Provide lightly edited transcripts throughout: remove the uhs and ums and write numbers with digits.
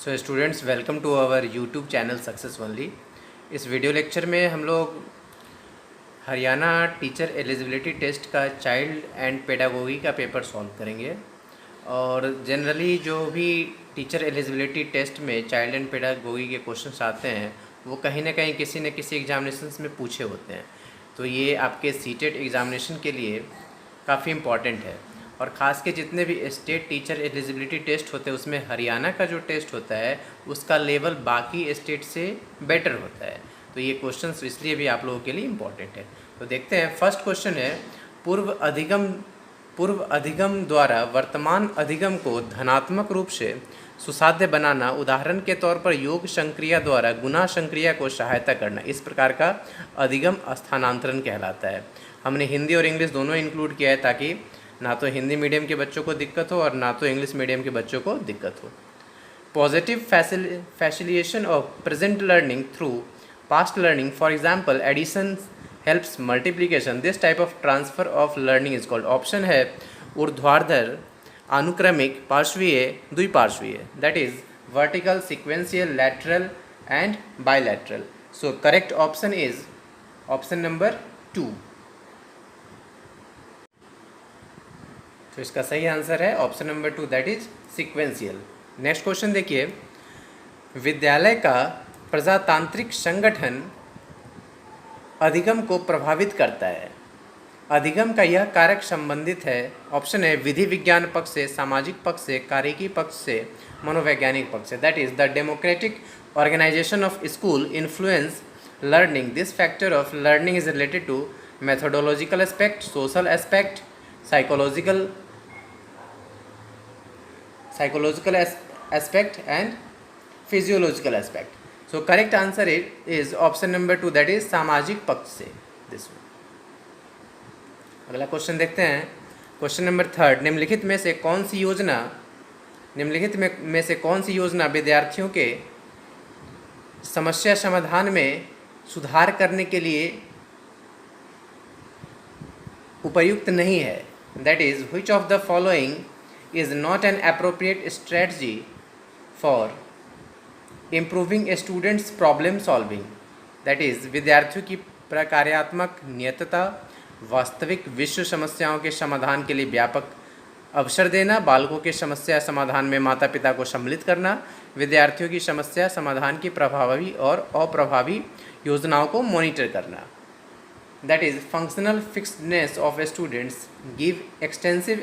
So students, welcome to our YouTube channel success only. इस video lecture में हम लोग हरियाणा टीचर एलिजिबिलिटी टेस्ट का चाइल्ड एंड पेडागोगी का पेपर सॉल्व करेंगे। और जनरली जो भी टीचर एलिजिबिलिटी टेस्ट में चाइल्ड एंड पेडागोगी के क्वेश्चंस आते हैं वो कहीं ना कहीं किसी न किसी एग्जामिनेशंस में पूछे होते हैं। तो ये आपके सीटेट एग्ज़ामिनेशन के लिए काफ़ी इम्पॉर्टेंट है। और ख़ास के जितने भी स्टेट टीचर एलिजिबिलिटी टेस्ट होते हैं उसमें हरियाणा का जो टेस्ट होता है उसका लेवल बाकी स्टेट से बेटर होता है। तो ये क्वेश्चंस इसलिए भी आप लोगों के लिए इम्पॉर्टेंट है। तो देखते हैं, फर्स्ट क्वेश्चन है, पूर्व अधिगम द्वारा वर्तमान अधिगम को धनात्मक रूप से सुसाध्य बनाना, उदाहरण के तौर पर योग संक्रिया द्वारा गुना संक्रिया को सहायता करना, इस प्रकार का अधिगम स्थानांतरण कहलाता है। हमने हिंदी और इंग्लिश दोनों इंक्लूड किया है ताकि ना तो हिंदी मीडियम के बच्चों को दिक्कत हो और ना तो इंग्लिश मीडियम के बच्चों को दिक्कत हो। Positive facilitation of present learning through past learning, for example addition helps multiplication, this type of transfer of learning is called. Option है ऊर्ध्वाधर, अनुक्रमिक, पार्श्वीय, द्विपार्श्वीय, that is vertical, sequential, lateral and bilateral. So correct option is option number 2। तो इसका सही answer है option number 2, that is sequential. Next question देखिए, विद्यालय का प्रजातांत्रिक संगठन अधिगम को प्रभावित करता है। अधिगम का यह कारक संबंधित है, ऑप्शन है विधि विज्ञान पक्ष से, सामाजिक पक्ष से, कार्यकी पक्ष से, मनोवैज्ञानिक पक्ष से, that is the democratic organisation of school influence learning, this factor of learning is related to methodological aspect, social aspect, psychological aspect and physiological aspect. So correct answer is option number 2, that is सामाजिक पक्ष से this one. अगला question देखते हैं, question number 3, निम्नलिखित में से कौन सी योजना विद्यार्थियों के समस्या समाधान में सुधार करने के लिए उपयुक्त नहीं है, that is which of the following is not an appropriate strategy for improving a student's problem solving, that is विद्यार्थियों की प्रकार्यात्मक नियतता, वास्तविक विश्व समस्याओं के समाधान के लिए व्यापक अवसर देना, बालकों के समस्या समाधान में माता पिता को सम्मिलित करना, विद्यार्थियों की समस्या समाधान की प्रभावी और अप्रभावी योजनाओं को मॉनिटर करना, that is functional fixedness of students, give extensive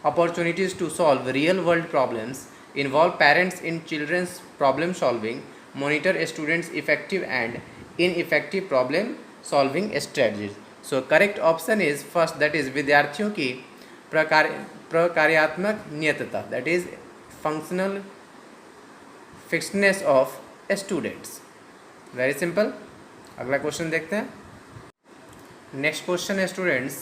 opportunities to solve real world problems, involve parents in children's problem solving, monitor students effective and ineffective problem solving strategies. So correct option is first, that is विद्यार्थियों की प्रकार्यात्मक नियतता, that is functional fixedness of students. Very simple. अगला question देखते हैं। Next question है students,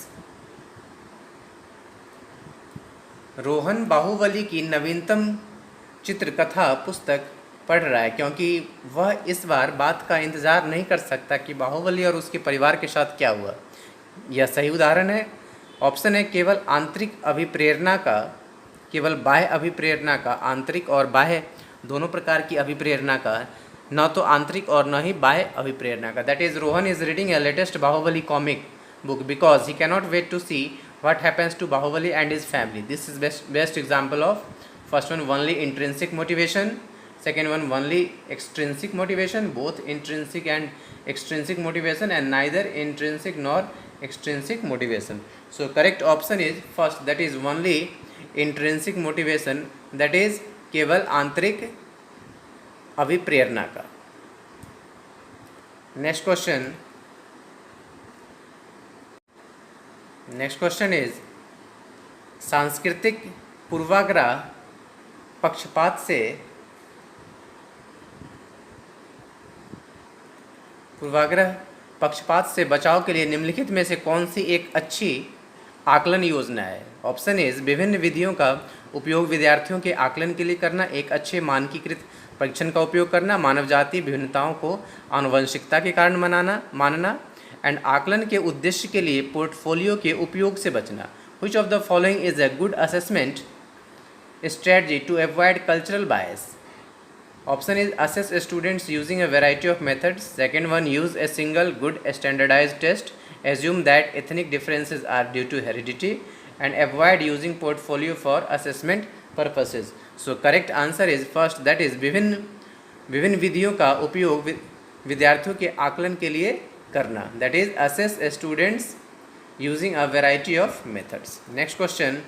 Rohan Baahubali की नवीनतम चित्रकथा पुस्तक पढ़ रहा है क्योंकि वह इस बार बात का इंतज़ार नहीं कर सकता कि बाहुबली और उसके परिवार के साथ क्या हुआ। यह सही उदाहरण है। ऑप्शन है केवल आंतरिक अभिप्रेरणा का, केवल बाह्य अभिप्रेरणा का, आंतरिक और बाह्य दोनों प्रकार की अभिप्रेरणा का, न तो आंतरिक और न ही बाह्य अभिप्रेरणा का। That is Rohan is reading a latest Baahubali comic book because he cannot wait to see what happens to Baahubali and his family. This is best example of first one only intrinsic motivation, second one only extrinsic motivation, both intrinsic and extrinsic motivation and neither intrinsic nor extrinsic motivation. So correct option is first, that is only intrinsic motivation, that is केवल आंतरिक अभिप्रेरणा का। Next question is सांस्कृतिक पूर्वाग्रह पक्षपात से बचाव के लिए निम्नलिखित में से कौन सी एक अच्छी आकलन योजना है। ऑप्शन इज विभिन्न विधियों का उपयोग विद्यार्थियों के आकलन के लिए करना, एक अच्छे मानकीकृत परीक्षण का उपयोग करना, मानव जाति विभिन्नताओं को आनुवंशिकता के कारण मानना एंड आकलन के उद्देश्य के लिए पोर्टफोलियो के उपयोग से बचना। Which of the following is a good assessment strategy to avoid cultural bias? Option is assess students using a variety of methods. Second one, use a single good standardised test. Assume that ethnic differences are due to heredity and avoid using portfolio for assessment purposes. So correct answer is first, that is विभिन्न विधियों का उपयोग विद्यार्थियों के आकलन के लिए करना. That is assess students using a variety of methods. Next question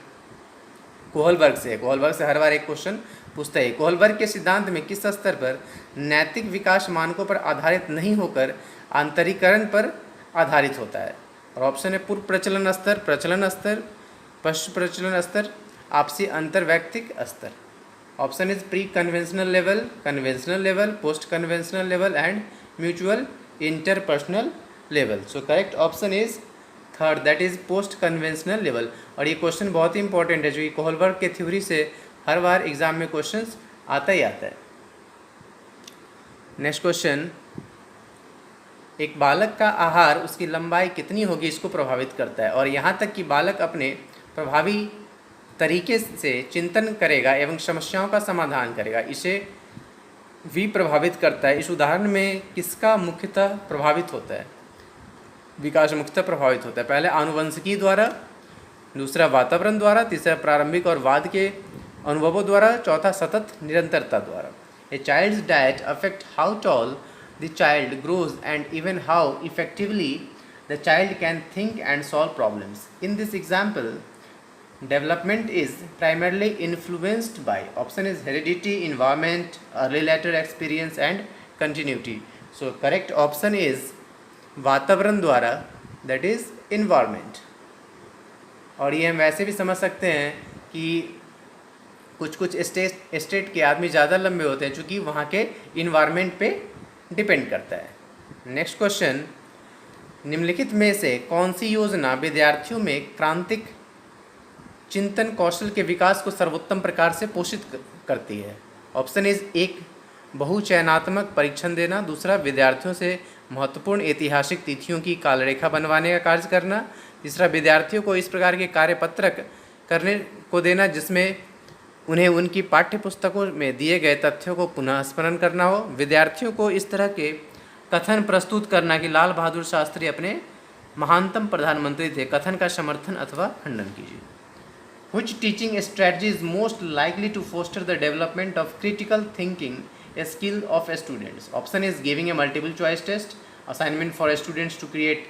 Kohlberg से हर बार एक क्वेश्चन पूछता है. कोहलबर्ग के सिद्धांत में किस स्तर पर नैतिक विकास मानकों पर आधारित नहीं होकर आंतरिकरण पर आधारित होता है? और ऑप्शन है पूर्व प्रचलन स्तर, प्रचलन स्तर, पश्च प्रचलन स्तर, आपसी अंतर्वैयक्तिक स्तर. Option is pre conventional level, post conventional level and mutual interpersonal level. So correct option is third, that is post conventional level. और ये क्वेश्चन बहुत ही इंपॉर्टेंट है, जो कि कोहलबर्ग के थ्योरी से हर बार एग्जाम में क्वेश्चन आता ही आता है. नेक्स्ट क्वेश्चन, एक बालक का आहार उसकी लंबाई कितनी होगी इसको प्रभावित करता है. और यहाँ तक कि बालक अपने प्रभावी तरीके से चिंतन करेगा एवं समस्याओं का समाधान करेगा, इसे भी प्रभावित करता है. इस उदाहरण में किसका मुख्यतः प्रभावित होता है? विकास मुख्यतः प्रभावित होता है. पहले आनुवंशिकी द्वारा, दूसरा वातावरण द्वारा, तीसरा प्रारंभिक और बाद के अनुभवों द्वारा, चौथा सतत निरंतरता द्वारा. A child's diet affect how tall the child grows and even how effectively the child can think and solve problems. In this example development is primarily influenced by, option is heredity, environment, early later experience and continuity. So correct option is वातावरण द्वारा, that is environment. और ये हम वैसे भी समझ सकते हैं कि कुछ स्टेट के आदमी ज़्यादा लंबे होते हैं चूँकि वहाँ के इन्वायरमेंट पे डिपेंड करता है. नेक्स्ट क्वेश्चन, निम्नलिखित में से कौन सी योजना विद्यार्थियों में क्रांतिक चिंतन कौशल के विकास को सर्वोत्तम प्रकार से पोषित करती है? ऑप्शन इज एक, बहुचयनात्मक परीक्षण देना. दूसरा, विद्यार्थियों से महत्वपूर्ण ऐतिहासिक तिथियों की कालरेखा बनवाने का कार्य करना. तीसरा, विद्यार्थियों को इस प्रकार के कार्यपत्रक करने को देना जिसमें उन्हें उनकी पाठ्य पुस्तकों में दिए गए तथ्यों को पुनः स्मरण करना हो. विद्यार्थियों को इस तरह के कथन प्रस्तुत करना कि लाल बहादुर शास्त्री अपने महानतम प्रधानमंत्री थे. कथन का समर्थन अथवा खंडन कीजिए. Which teaching strategy is most likely to foster the development of critical thinking, a skill of students? Option is giving a multiple choice test, assignment for students to create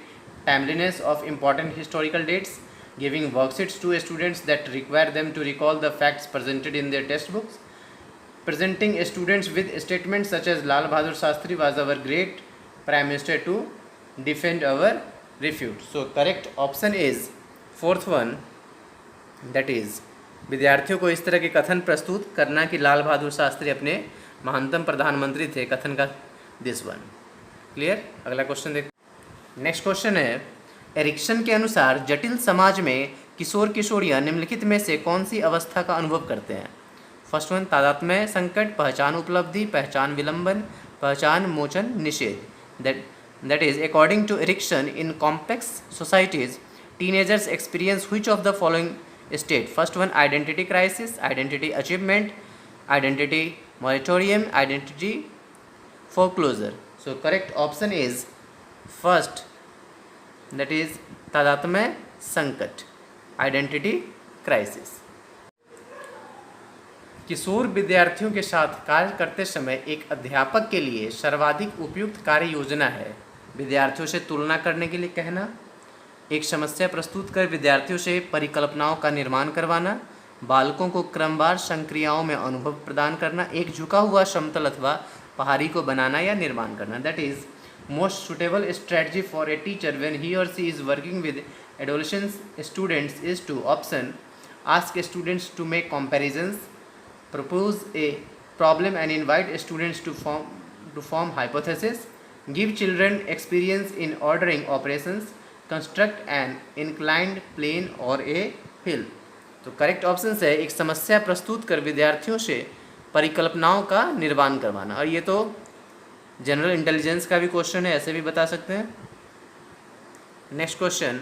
timeliness of important historical dates, giving worksheets to students that require them to recall the facts presented in their textbooks, presenting students with statements such as Lal Bahadur Shastri was our great Prime Minister to defend our refute. So correct option is fourth one, that is विद्यार्थियों को इस तरह के कथन प्रस्तुत करना कि लाल बहादुर शास्त्री अपने महानतम प्रधानमंत्री थे. कथन का दिस वन. क्लियर? अगला क्वेश्चन देख. नेक्स्ट क्वेश्चन है, एरिक्सन के अनुसार जटिल समाज में किशोर किशोरियाँ निम्नलिखित में से कौन सी अवस्था का अनुभव करते हैं? फर्स्ट वन, तादात्म्य संकट, पहचान उपलब्धि, पहचान विलंबन, पहचान मोचन निषेध. That is according to Erikson in complex societies teenagers experience which of the following state? First one, identity crisis, identity achievement, identity moratorium, identity foreclosure. So correct option is first, that is तादात्म्य संकट, identity crisis. किशोर विद्यार्थियों के साथ कार्य करते समय एक अध्यापक के लिए सर्वाधिक उपयुक्त कार्य योजना है विद्यार्थियों से तुलना करने के लिए कहना, एक समस्या प्रस्तुत कर विद्यार्थियों से परिकल्पनाओं का निर्माण करवाना, बालकों को क्रमवार संक्रियाओं में अनुभव प्रदान करना, एक झुका हुआ समतल अथवा पहाड़ी को बनाना या निर्माण करना. That is most suitable strategy for a teacher when he और she is working with adolescence students is to, option, ask students to make comparisons, propose a problem and invite students to form hypothesis, give children experience in ordering operations, construct an inclined plane और a हिल. तो correct option है एक समस्या प्रस्तुत कर विद्यार्थियों से परिकल्पनाओं का निर्माण करवाना. और ये तो जनरल इंटेलिजेंस का भी क्वेश्चन है, ऐसे भी बता सकते हैं. नेक्स्ट क्वेश्चन,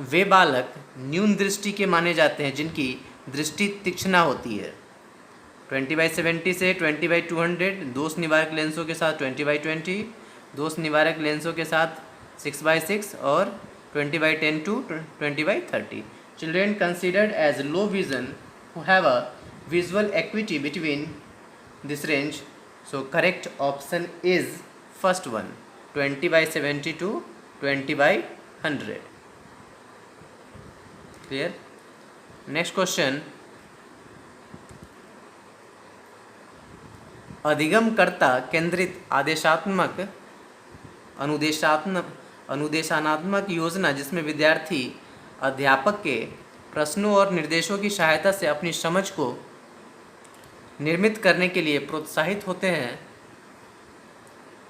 वे बालक न्यून दृष्टि के माने जाते हैं जिनकी दृष्टि तीक्ष्ण होती है. 20/70 से 20/200, दोष निवारक लेंसों के साथ 20/20, दोष निवारक लेंसों के साथ 6/6 और 20/10 to 20/30. Children considered as low vision who have a visual acuity between this range. So correct option is first one, 20/70 to 20/100. Clear? Next question. अधिगमकर्ता केंद्रित आदेशात्मक अनुदेशानात्मक योजना जिसमें विद्यार्थी अध्यापक के प्रश्नों और निर्देशों की सहायता से अपनी समझ को निर्मित करने के लिए प्रोत्साहित होते हैं,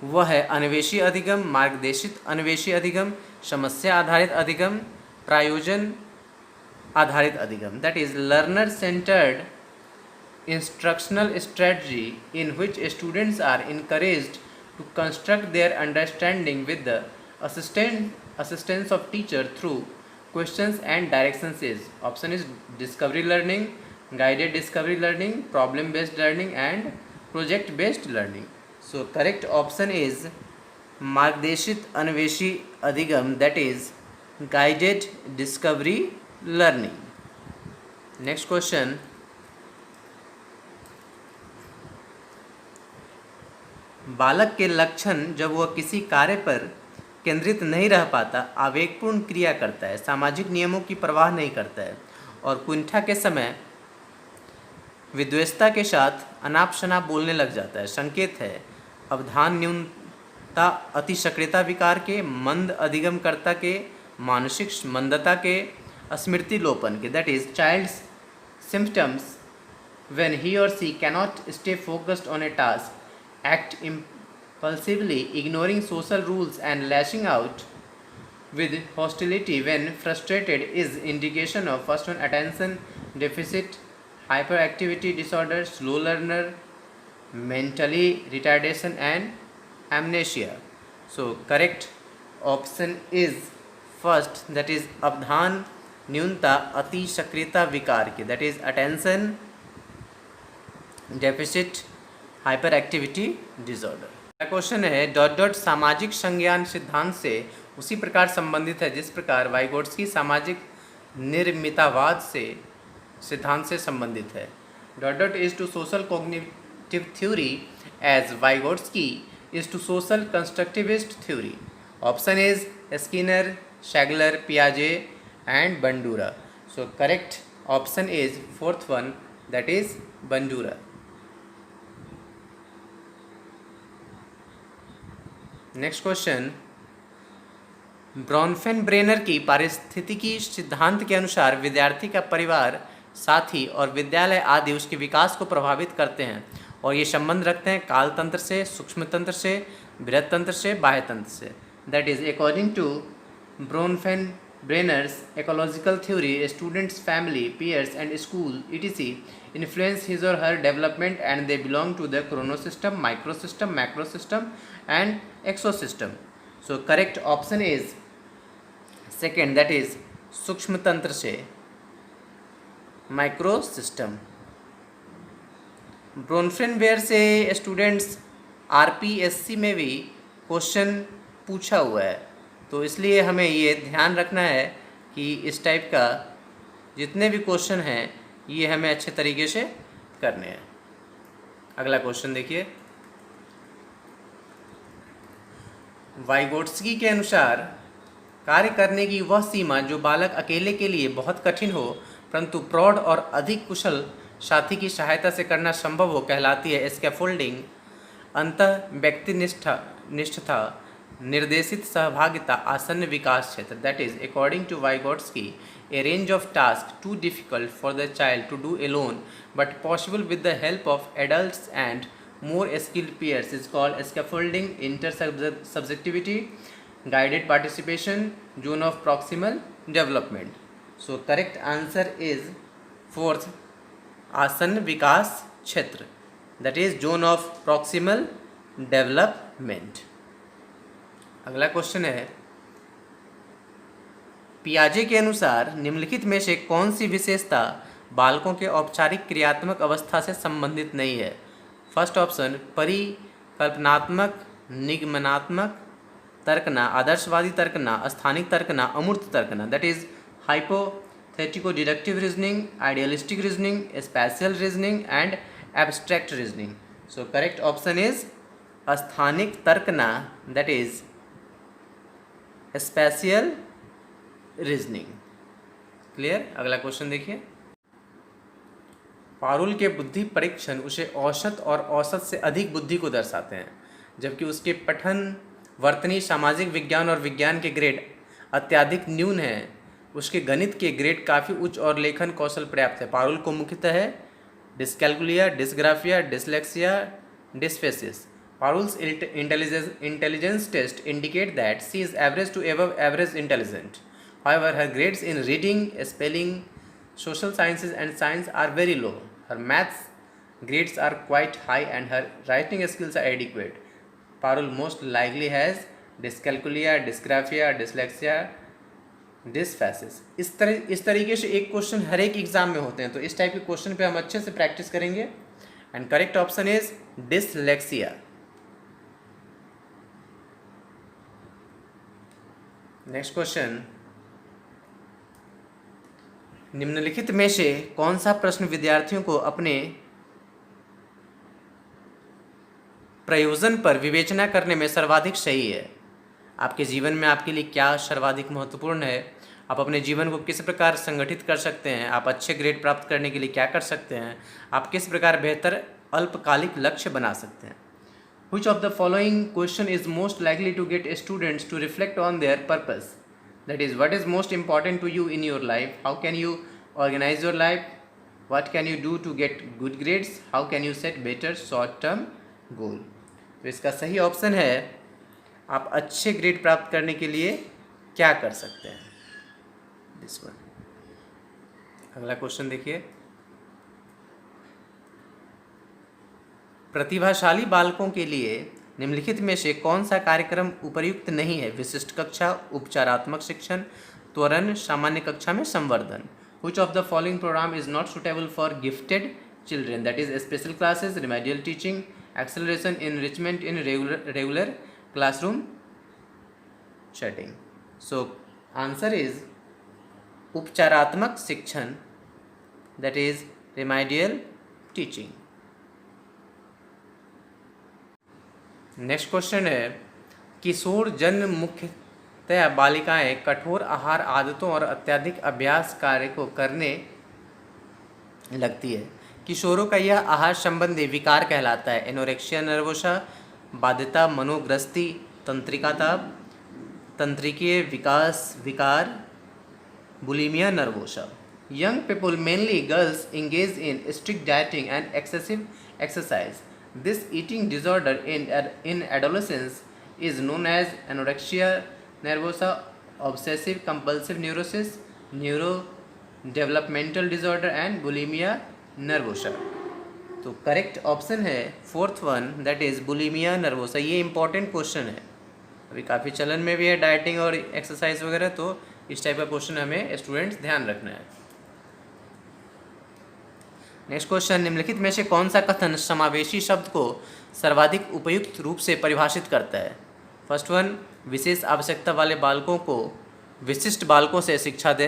वह है अन्वेषी अधिगम, मार्गदर्शित अन्वेषी अधिगम, समस्या आधारित अधिगम, प्रायोजन आधारित अधिगम. That is learner centred instructional strategy in which students are encouraged to construct their understanding with the assistance of teacher through questions and directions. Is option is discovery learning, guided discovery learning, problem based learning and project based learning. So correct option is margdeshit anveshi adhigam, that is guided discovery learning. Next question. बालक के लक्षण जब वह किसी कार्य पर केंद्रित नहीं रह पाता, आवेगपूर्ण क्रिया करता है, सामाजिक नियमों की परवाह नहीं करता है और कुंठा के समय विद्वेषता के साथ अनाप शनाप बोलने लग जाता है, संकेत है अवधान न्यूनता, अति सक्रियता विकार के, मंद अधिगमकर्ता के, मानसिक मंदता के, स्मृति लोपन के. That is child's symptoms when he और she cannot stay focused on a task, act impulsively, ignoring social rules and lashing out with hostility when frustrated is indication of first one attention deficit hyperactivity disorder, slow learner, mentally retardation and amnesia. So correct option is first, that is अवधान न्यूनता अति सक्रियता विकार के, that is attention deficit hyper activity disorder. Question है dot dot सामाजिक संज्ञान सिद्धांत से उसी प्रकार संबंधित है जिस प्रकार वाइगोट्स्की सामाजिक निर्मितावाद से सिद्धांत से संबंधित है. Dot dot is to social cognitive theory as Vygotsky is to social constructivist theory. Option is Skinner, Siegler, पियाजे and Bandura. So correct option is fourth one, that is Bandura. Next question. Bronfenbrenner की पारिस्थितिकी सिद्धांत के अनुसार विद्यार्थी का परिवार, साथी और विद्यालय आदि उसके विकास को प्रभावित करते हैं और ये संबंध रखते हैं काल तंत्र से, सूक्ष्म तंत्र से, बृहत तंत्र से, बाह्य तंत्र से. That is according to Bronfenbrenner's ecological theory, a student's family, peers and school etc. influence his or her development and they belong to the chronosystem, microsystem, macrosystem and exosystem. So correct option is second, that is सूक्ष्म तंत्र से, microsystem. ब्रॉनफेन-ब्रेनर से students RPSC में भी question पूछा हुआ है, तो इसलिए हमें ये ध्यान रखना है कि इस टाइप का जितने भी क्वेश्चन हैं ये हमें अच्छे तरीके से करने हैं. अगला क्वेश्चन देखिए. वाइगोट्स्की के अनुसार कार्य करने की वह सीमा जो बालक अकेले के लिए बहुत कठिन हो परंतु प्रौढ़ और अधिक कुशल साथी की सहायता से करना संभव हो कहलाती है स्कैफोल्डिंग, अंतः व्यक्तिनिष्ठता, निर्देशित सहभागिता, आसन्न विकास क्षेत्र. That is according to Vygotsky a range of tasks too difficult for the child to do alone but possible with the help of adults and more skilled peers is called scaffolding, intersubjectivity, guided participation, zone of proximal development. So correct answer is fourth, आसन्न विकास क्षेत्र, that is zone of proximal development. अगला question है. पियाजे के अनुसार निम्नलिखित में से कौन सी विशेषता बालकों के औपचारिक क्रियात्मक अवस्था से संबंधित नहीं है? फर्स्ट ऑप्शन परिकल्पनात्मक, निगमनात्मक तर्कना, आदर्शवादी तर्कना, स्थानिक तर्कना, अमूर्त तर्कना, that is hypothetico deductive reasoning, idealistic reasoning, spatial reasoning and abstract reasoning. So correct option is स्थानिक तर्कना, that is spatial reasoning. Clear? अगला क्वेश्चन देखिए. पारुल के बुद्धि परीक्षण उसे औसत और औसत से अधिक बुद्धि को दर्शाते हैं, जबकि उसके पठन, वर्तनी, सामाजिक विज्ञान और विज्ञान के ग्रेड अत्यधिक न्यून हैं. उसके गणित के ग्रेड काफ़ी उच्च और लेखन कौशल पर्याप्त है. पारुल को मुख्यतः dyscalculia, dysgraphia, dyslexia, dysphasia. Parul's intelligence test indicate that she is average to above average intelligent. However, her grades in reading, spelling, social sciences and science are very low. Her maths grades are quite high and her writing skills are adequate. Parul most likely has dyscalculia, dysgraphia, dyslexia, dysphasis. इस तरीके से एक question हर एक exam में होते हैं, तो इस टाइप के क्वेश्चन पे हम अच्छे से प्रैक्टिस करेंगे. And correct option is dyslexia. Next question. निम्नलिखित में से कौन सा प्रश्न विद्यार्थियों को अपने प्रयोजन पर विवेचना करने में सर्वाधिक सही है? आपके जीवन में आपके लिए क्या सर्वाधिक महत्वपूर्ण है? आप अपने जीवन को किस प्रकार संगठित कर सकते हैं? आप अच्छे ग्रेड प्राप्त करने के लिए क्या कर सकते हैं? आप किस प्रकार बेहतर अल्पकालिक लक्ष्य बना सकते हैं? Which of the following question is most likely to get students to reflect on their purpose? That is, what is most important to you in your life? How can you organize your life? What can you do to get good grades? How can you set better short-term goal? तो इसका सही option है आप अच्छे grade प्राप्त करने के लिए क्या कर सकते हैं. This one. अगला क्वेश्चन देखिए. प्रतिभाशाली बालकों के लिए निम्नलिखित में से कौन सा कार्यक्रम उपयुक्त नहीं है? विशिष्ट कक्षा, उपचारात्मक शिक्षण, त्वरण, सामान्य कक्षा में संवर्धन. Which of the following program is not suitable for gifted children? That is special classes, remedial teaching, acceleration, enrichment in regular classroom setting. So answer is उपचारात्मक शिक्षण, that is remedial teaching. Next question है. किशोर जन्म मुख्यतः बालिकाएं कठोर आहार आदतों और अत्यधिक अभ्यास कार्य को करने लगती है. किशोरों का यह आहार संबंधी विकार कहलाता है एनोरेक्सिया नर्वोसा, बाध्यता, मनोग्रस्ती, तंत्रिकाताप, तंत्रिकीय विकास विकार, bulimia nervosa. Young people, mainly girls, engage in strict dieting and excessive exercise. This eating disorder in adolescence is known as anorexia nervosa, obsessive compulsive neurosis, neurodevelopmental disorder and bulimia nervosa. तो correct option है fourth one, that is bulimia nervosa. ये important question है, अभी काफ़ी चलन में भी है डाइटिंग और एक्सरसाइज वगैरह, तो इस टाइप का क्वेश्चन हमें स्टूडेंट्स ध्यान रखना है. Next question. निम्नलिखित में से कौन सा कथन समावेशी शब्द को सर्वाधिक उपयुक्त रूप से परिभाषित करता है? फर्स्ट वन, विशेष आवश्यकता वाले बालकों को विशिष्ट बालकों से शिक्षा दे,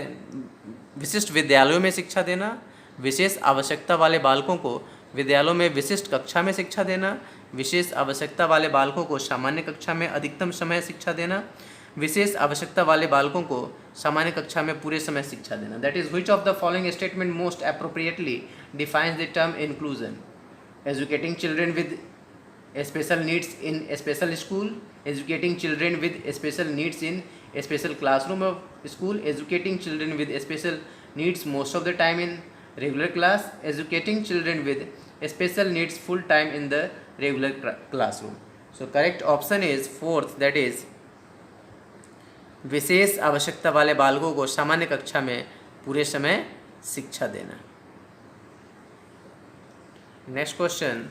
विशिष्ट विद्यालयों में शिक्षा देना. विशेष आवश्यकता वाले बालकों को विद्यालयों में विशिष्ट कक्षा में शिक्षा देना. विशेष आवश्यकता वाले बालकों को सामान्य कक्षा में अधिकतम समय शिक्षा देना. विशेष आवश्यकता वाले बालकों को सामान्य कक्षा में पूरे समय शिक्षा देना. That is which of the following statement most appropriately defines the term inclusion? Educating children with special needs in special school, educating children with special needs in special classroom of school, educating children with special needs most of the time in regular class, educating children with special needs full time in the regular classroom. So correct option is fourth, that is विशेष आवश्यकता वाले बालकों को सामान्य कक्षा में पूरे समय शिक्षा देना. Next question.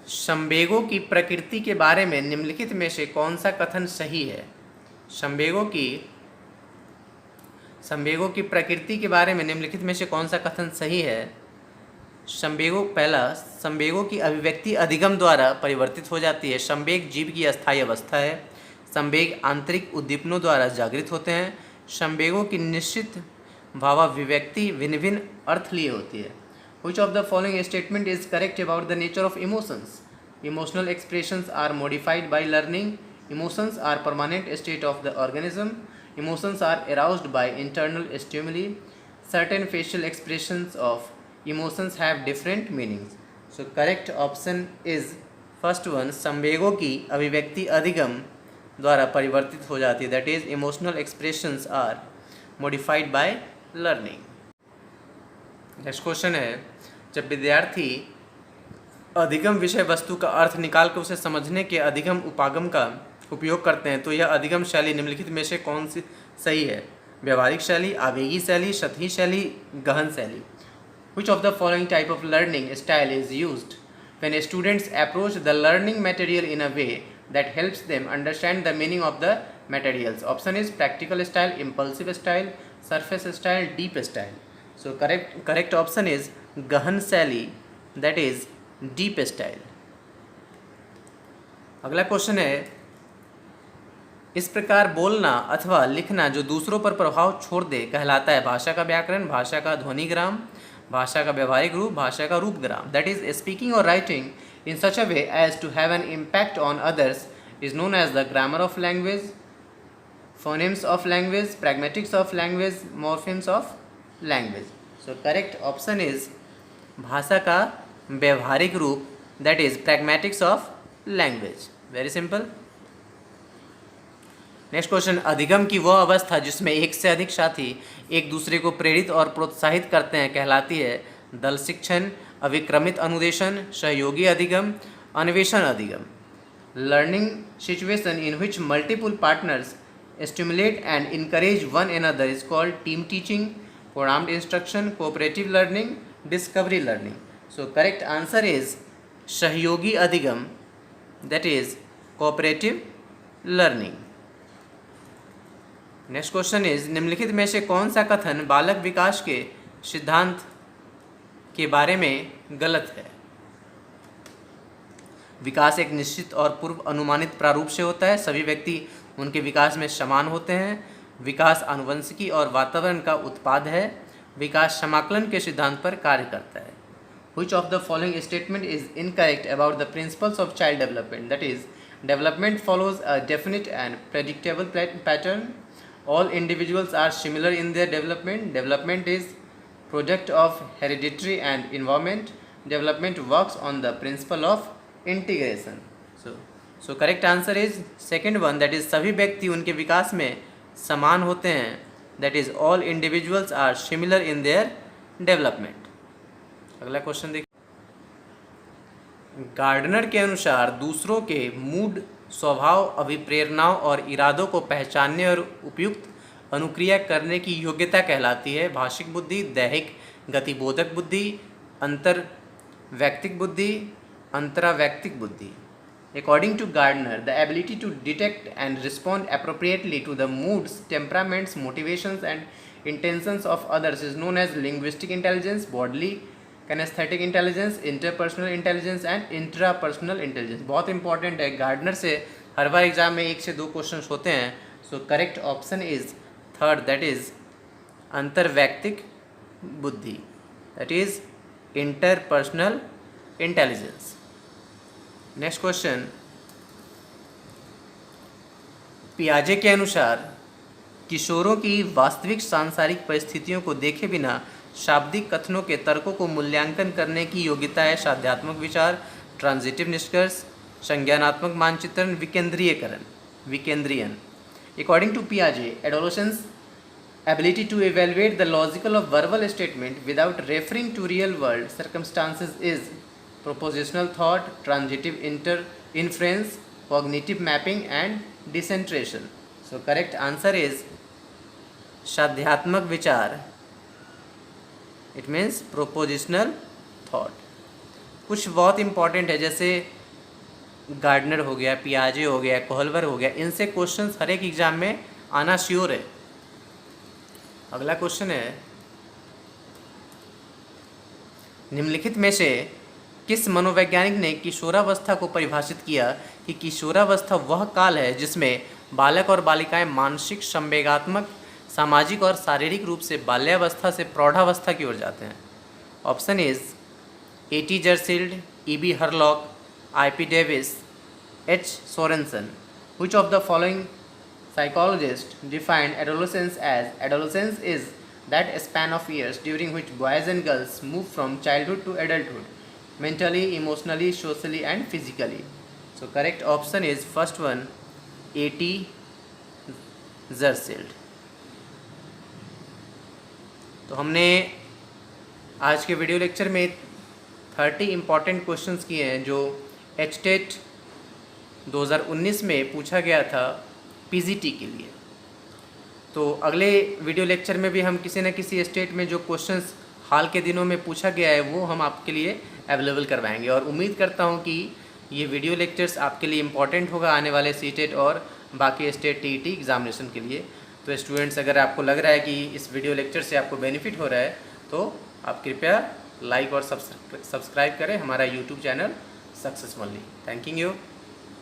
संवेगों की प्रकृति के बारे में निम्नलिखित में से कौन सा कथन सही है? संवेगों की संवेगों की प्रकृति के बारे में निम्नलिखित में से कौन सा कथन सही है? संवेगों की अभिव्यक्ति अधिगम द्वारा परिवर्तित हो जाती है। संवेग जीव की अस्थायी अवस्था है। संवेग आंतरिक उद्दीपनों द्वारा जागृत होते हैं। संवेगों की निश्चित भावाभिव्यक्ति भिन्न भिन्न अर्थ लिए होती है। Which of the following statement is correct about the nature of emotions? Emotional expressions are modified by learning. Emotions are permanent state of the organism. Emotions are aroused by internal stimuli. Certain facial expressions of emotions have different meanings. So correct option is first one. संवेगों की अभिव्यक्ति अधिगम द्वारा परिवर्तित हो जाती है। That is emotional expressions are modified by learning. Next question है, जब विद्यार्थी अधिगम विषय वस्तु का अर्थ निकाल कर उसे समझने के अधिगम उपागम का उपयोग करते हैं तो यह अधिगम शैली निम्नलिखित में से कौन सी सही है? व्यवहारिक शैली, आवेगी शैली, सतही शैली, गहन शैली। Which of the following type of learning style is used when students approach the learning material in a way that helps them understand the meaning of the materials? Option is practical style, impulsive style, surface style, deep style. So correct option is गहन शैली, that is deep style. अगला question है, इस प्रकार बोलना अथवा लिखना जो दूसरों पर प्रभाव छोड़ दे कहलाता है भाषा का व्याकरण, भाषा का ध्वनिग्राम, भाषा का व्यवहारिक रूप, भाषा का रूपग्राम। That is speaking or writing in such a way as to have an impact on others is known as the grammar of language, phonemes of language, pragmatics of language, morphemes of language. So correct option is भाषा का व्यवहारिक रूप, that is pragmatics of language. Very simple. Next question, अधिगम की वह अवस्था जिसमें एक से अधिक साथी एक दूसरे को प्रेरित और प्रोत्साहित करते हैं कहलाती है दल शिक्षण, अविक्रमित अनुदेशन, सहयोगी अधिगम, अन्वेषण अधिगम। Learning situation in which multiple partners stimulate and encourage one another is called team teaching, programmed instruction, cooperative learning, discovery learning. So correct answer is सहयोगी अधिगम, that is cooperative learning. Next question is, निम्नलिखित में से कौन सा कथन बालक विकास के सिद्धांत के बारे में गलत है? विकास एक निश्चित और पूर्व अनुमानित प्रारूप से होता है। सभी व्यक्ति उनके विकास में समान होते हैं। विकास आनुवंशिकी और वातावरण का उत्पाद है। विकास समाकलन के सिद्धांत पर कार्य करता है। Which of the following statement is incorrect about the principles of child development? That is, development follows a definite and predictable pattern. All individuals are similar in their development. Development is product of hereditary and environment. Development works on the principle of integration. So correct answer is second one, that is सभी व्यक्ति उनके विकास में समान होते हैं। That is all individuals are similar in their development. अगला question देखिए, gardener के अनुसार दूसरों के मूड, स्वभाव, अभिप्रेरणाओं और इरादों को पहचानने और उपयुक्त अनुक्रिया करने की योग्यता कहलाती है भाषिक बुद्धि, दैहिक गतिबोधक बुद्धि, अंतर्वैयक्तिक बुद्धि, अंतरावैयक्तिक बुद्धि। According to Gardner, the ability to detect and respond appropriately to the moods, temperaments, motivations and intentions of others is known as linguistic intelligence, bodily kinesthetic intelligence, interpersonal intelligence and intrapersonal intelligence। बहुत important है, gardener से हर बार exam में 1 से 2 question होते हैं। So correct option is third, that is अंतर्वैयक्तिक बुद्धि, that is interpersonal intelligence. Next question, पियाजे के अनुसार किशोरों की वास्तविक सांसारिक परिस्थितियों को देखे बिना शाब्दिक कथनों के तर्कों को मूल्यांकन करने की योग्यता है साध्यात्मक विचार, ट्रांजिटिव निष्कर्ष, संज्ञानात्मक मानचित्रण, विकेंद्रीयन। According to Piaget, adolescents' ability to evaluate the logical of verbal statement without referring to real world circumstances is propositional thought, transitive inference, cognitive mapping and decentration. So correct answer is साध्यात्मक विचार, it means prepositional thought. कुछ बहुत important है, जैसे gardener हो गया, पियाजे हो गया, कोहलवर हो गया, इनसे क्वेश्चंस हर एक एग्जाम में आना श्योर है। अगला क्वेश्चन है, निम्नलिखित में से किस मनोवैज्ञानिक ने किशोरावस्था को परिभाषित किया कि किशोरावस्था वह काल है जिसमें बालक और बालिकाएं मानसिक, संवेगात्मक, सामाजिक और शारीरिक रूप से बाल्यावस्था से प्रौढ़ावस्था की ओर जाते हैं। Option is A.T. जर्सिल्ड, E.B. Hurlock, I.P. Davis, H. Sorensen. Which of the following psychologists defined adolescence as adolescence is that span of years during which boys and girls move from childhood to adulthood, mentally, emotionally, socially and physically? So correct option is first one, A.T. जर्सिल्ड। तो हमने आज के video lecture में 30 important questions किए हैं जो HTET 2019 में पूछा गया था PGT के लिए। तो अगले वीडियो लेक्चर में भी हम किसी न किसी स्टेट में जो क्वेश्चंस हाल के दिनों में पूछा गया है वो हम आपके लिए अवेलेबल करवाएंगे, और उम्मीद करता हूँ कि ये वीडियो लेक्चर्स आपके लिए इम्पॉर्टेंट होगा आने वाले CTET और बाकी स्टेट TET एग्जामिनेशन के लिए। तो स्टूडेंट्स, अगर आपको लग रहा है कि इस वीडियो लेक्चर से आपको बेनिफिट हो रहा है तो आप कृपया लाइक और सब्सक्राइब करें हमारा YouTube channel successfully. Thank you.